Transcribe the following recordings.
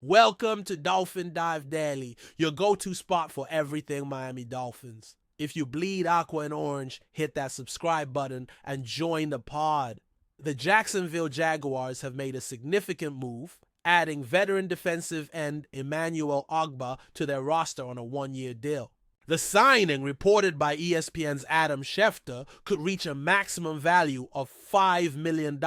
Welcome to Dolphin Dive Daily, your go-to spot for everything Miami Dolphins. If you bleed aqua and orange, hit that subscribe button and join the pod. The Jacksonville Jaguars have made a significant move, adding veteran defensive end Emmanuel Ogbah to their roster on a one-year deal. The signing, reported by ESPN's Adam Schefter, could reach a maximum value of $5 million,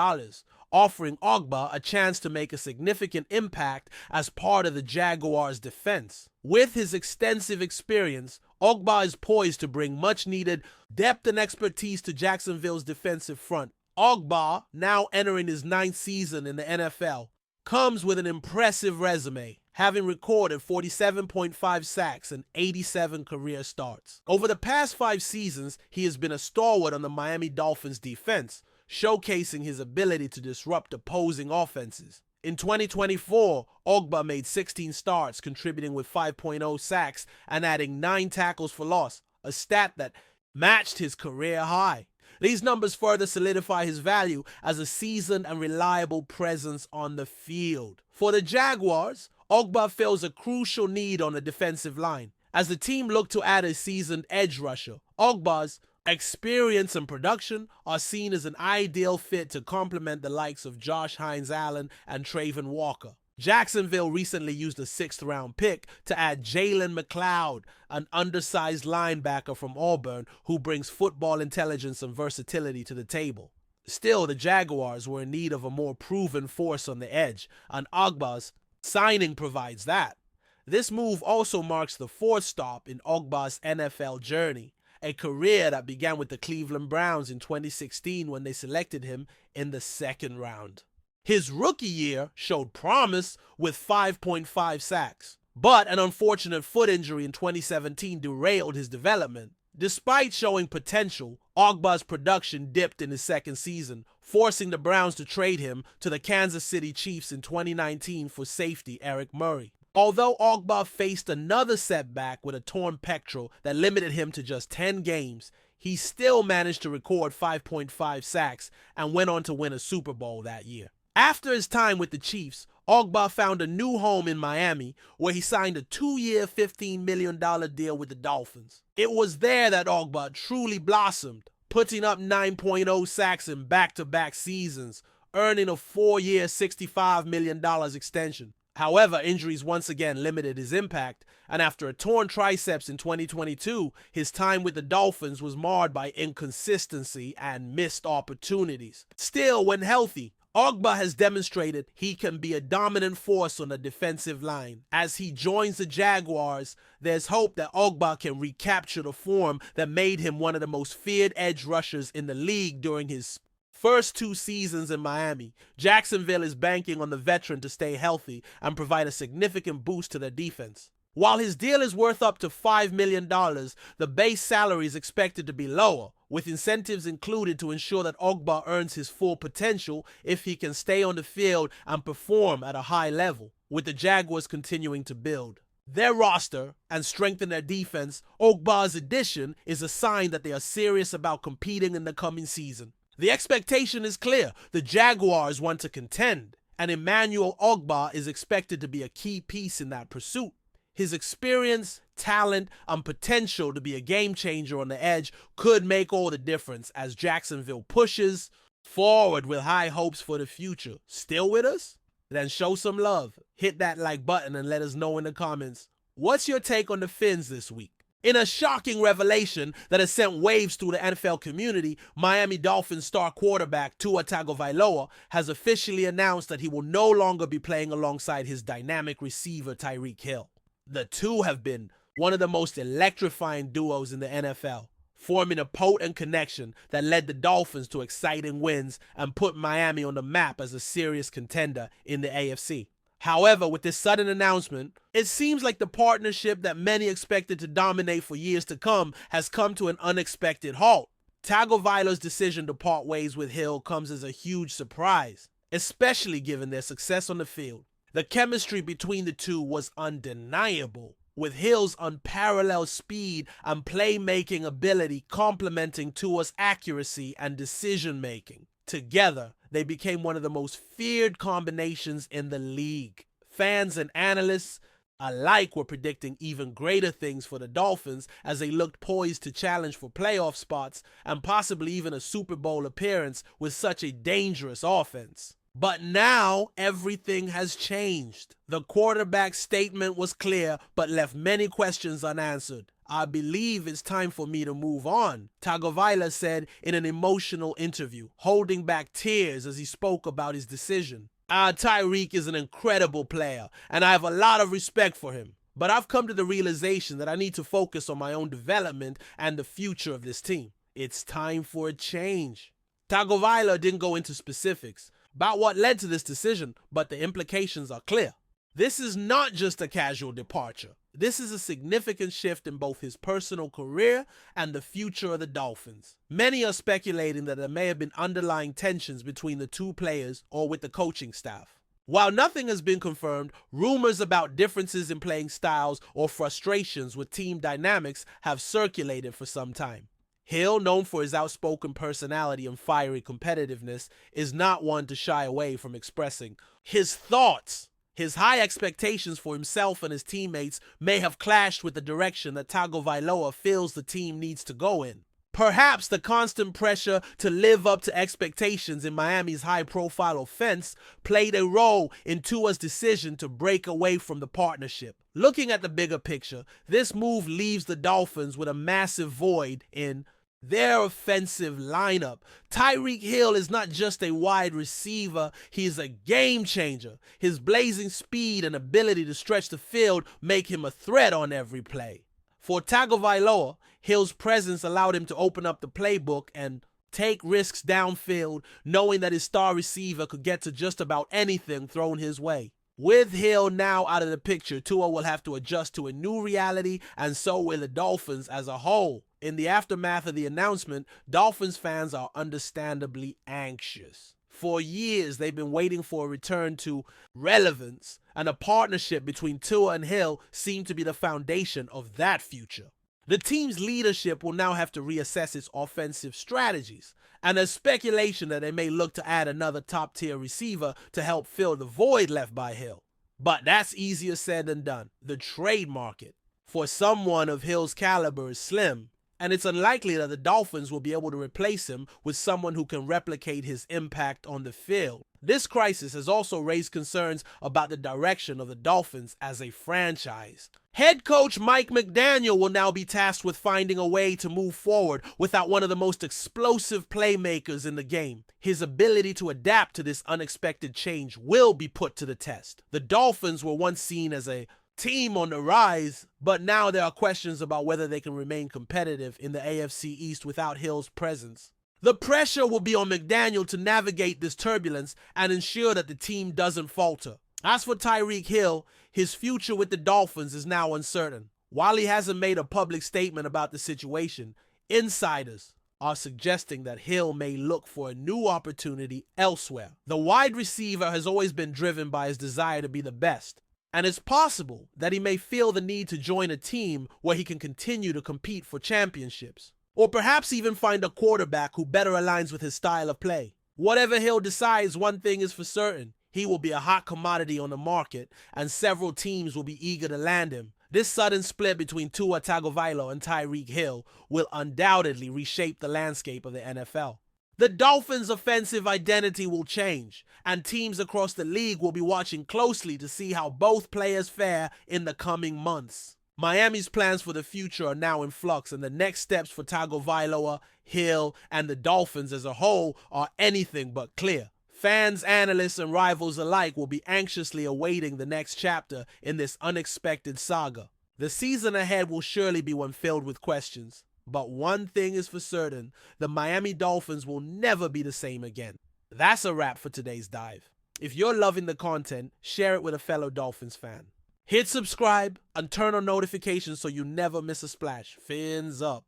offering Ogbah a chance to make a significant impact as part of the Jaguars' defense. With his extensive experience, Ogbah is poised to bring much-needed depth and expertise to Jacksonville's defensive front. Ogbah, now entering his 9th season in the NFL, comes with an impressive resume, having recorded 47.5 sacks and 87 career starts. Over the past 5 seasons, he has been a stalwart on the Miami Dolphins defense, showcasing his ability to disrupt opposing offenses. In 2024, Ogbah made 16 starts, contributing with 5.0 sacks and adding 9 tackles for loss, a stat that matched his career high. These numbers further solidify his value as a seasoned and reliable presence on the field. For the Jaguars, Ogbah fills a crucial need on the defensive line. As the team looked to add a seasoned edge rusher, Ogbah's experience and production are seen as an ideal fit to complement the likes of Josh Hines-Allen and Travon Walker. Jacksonville recently used a 6th-round pick to add Jalen McLeod, an undersized linebacker from Auburn who brings football intelligence and versatility to the table. Still, the Jaguars were in need of a more proven force on the edge, and Ogbah's signing provides that. This move also marks the 4th stop in Ogbah's NFL journey, a career that began with the Cleveland Browns in 2016 when they selected him in the 2nd round. His rookie year showed promise with 5.5 sacks, but an unfortunate foot injury in 2017 derailed his development. Despite showing potential, Ogbah's production dipped in his 2nd season, forcing the Browns to trade him to the Kansas City Chiefs in 2019 for safety Eric Murray. Although Ogbah faced another setback with a torn pectoral that limited him to just 10 games, he still managed to record 5.5 sacks and went on to win a Super Bowl that year. After his time with the Chiefs, Ogbah found a new home in Miami, where he signed a 2-year, $15 million deal with the Dolphins. It was there that Ogbah truly blossomed, putting up 9.0 sacks in back-to-back seasons, earning a 4-year, $65 million extension. However, injuries once again limited his impact, and after a torn triceps in 2022, his time with the Dolphins was marred by inconsistency and missed opportunities. Still, when healthy, Ogbah has demonstrated he can be a dominant force on the defensive line. As he joins the Jaguars, there's hope that Ogbah can recapture the form that made him one of the most feared edge rushers in the league during his first 2 seasons in Miami. Jacksonville is banking on the veteran to stay healthy and provide a significant boost to their defense. While his deal is worth up to $5 million, the base salary is expected to be lower, with incentives included to ensure that Ogbah earns his full potential if he can stay on the field and perform at a high level, with the Jaguars continuing to build their roster and strengthen their defense. Ogbah's addition is a sign that they are serious about competing in the coming season. The expectation is clear. The Jaguars want to contend, and Emmanuel Ogbah is expected to be a key piece in that pursuit. His experience, talent, and potential to be a game changer on the edge could make all the difference as Jacksonville pushes forward with high hopes for the future. Still with us? Then show some love. Hit that like button and let us know in the comments. What's your take on the Fins this week? In a shocking revelation that has sent waves through the NFL community, Miami Dolphins star quarterback Tua Tagovailoa has officially announced that he will no longer be playing alongside his dynamic receiver Tyreek Hill. The two have been one of the most electrifying duos in the NFL, forming a potent connection that led the Dolphins to exciting wins and put Miami on the map as a serious contender in the AFC. However, with this sudden announcement, it seems like the partnership that many expected to dominate for years to come has come to an unexpected halt. Tagovailoa's decision to part ways with Hill comes as a huge surprise, especially given their success on the field. The chemistry between the two was undeniable, with Hill's unparalleled speed and playmaking ability complementing Tua's accuracy and decision-making. Together, they became one of the most feared combinations in the league. Fans and analysts alike were predicting even greater things for the Dolphins as they looked poised to challenge for playoff spots and possibly even a Super Bowl appearance with such a dangerous offense. But now everything has changed. The quarterback's statement was clear but left many questions unanswered. "I believe it's time for me to move on," Tagovailoa said in an emotional interview, holding back tears as he spoke about his decision. Tyreek is an incredible player, and I have a lot of respect for him. But I've come to the realization that I need to focus on my own development and the future of this team. It's time for a change. Tagovailoa didn't go into specifics about what led to this decision, but the implications are clear. This is not just a casual departure. This is a significant shift in both his personal career and the future of the Dolphins. Many are speculating that there may have been underlying tensions between the two players or with the coaching staff. While nothing has been confirmed, rumors about differences in playing styles or frustrations with team dynamics have circulated for some time. Hill, known for his outspoken personality and fiery competitiveness, is not one to shy away from expressing his thoughts. His high expectations for himself and his teammates may have clashed with the direction that Tagovailoa feels the team needs to go in. Perhaps the constant pressure to live up to expectations in Miami's high-profile offense played a role in Tua's decision to break away from the partnership. Looking at the bigger picture, this move leaves the Dolphins with a massive void in their offensive lineup. Tyreek Hill is not just a wide receiver, he's a game changer. His blazing speed and ability to stretch the field make him a threat on every play. For Tagovailoa, Hill's presence allowed him to open up the playbook and take risks downfield, knowing that his star receiver could get to just about anything thrown his way. With Hill now out of the picture, Tua will have to adjust to a new reality, and so will the Dolphins as a whole. In the aftermath of the announcement, Dolphins fans are understandably anxious. For years, they've been waiting for a return to relevance, and a partnership between Tua and Hill seemed to be the foundation of that future. The team's leadership will now have to reassess its offensive strategies, and there's speculation that they may look to add another top-tier receiver to help fill the void left by Hill. But that's easier said than done. The trade market for someone of Hill's caliber is slim, and it's unlikely that the Dolphins will be able to replace him with someone who can replicate his impact on the field. This crisis has also raised concerns about the direction of the Dolphins as a franchise. Head coach Mike McDaniel will now be tasked with finding a way to move forward without one of the most explosive playmakers in the game. His ability to adapt to this unexpected change will be put to the test. The Dolphins were once seen as a team on the rise, but now there are questions about whether they can remain competitive in the AFC East without Hill's presence. The pressure will be on McDaniel to navigate this turbulence and ensure that the team doesn't falter. As for Tyreek Hill, his future with the Dolphins is now uncertain. While he hasn't made a public statement about the situation, insiders are suggesting that Hill may look for a new opportunity elsewhere. The wide receiver has always been driven by his desire to be the best, and it's possible that he may feel the need to join a team where he can continue to compete for championships, or perhaps even find a quarterback who better aligns with his style of play. Whatever Hill decides, one thing is for certain: he will be a hot commodity on the market, and several teams will be eager to land him. This sudden split between Tua Tagovailoa and Tyreek Hill will undoubtedly reshape the landscape of the NFL. The Dolphins' offensive identity will change, and teams across the league will be watching closely to see how both players fare in the coming months. Miami's plans for the future are now in flux, and the next steps for Tagovailoa, Hill, and the Dolphins as a whole are anything but clear. Fans, analysts, and rivals alike will be anxiously awaiting the next chapter in this unexpected saga. The season ahead will surely be one filled with questions. But one thing is for certain: the Miami Dolphins will never be the same again. That's a wrap for today's dive. If you're loving the content, share it with a fellow Dolphins fan. Hit subscribe and turn on notifications so you never miss a splash. Fins up.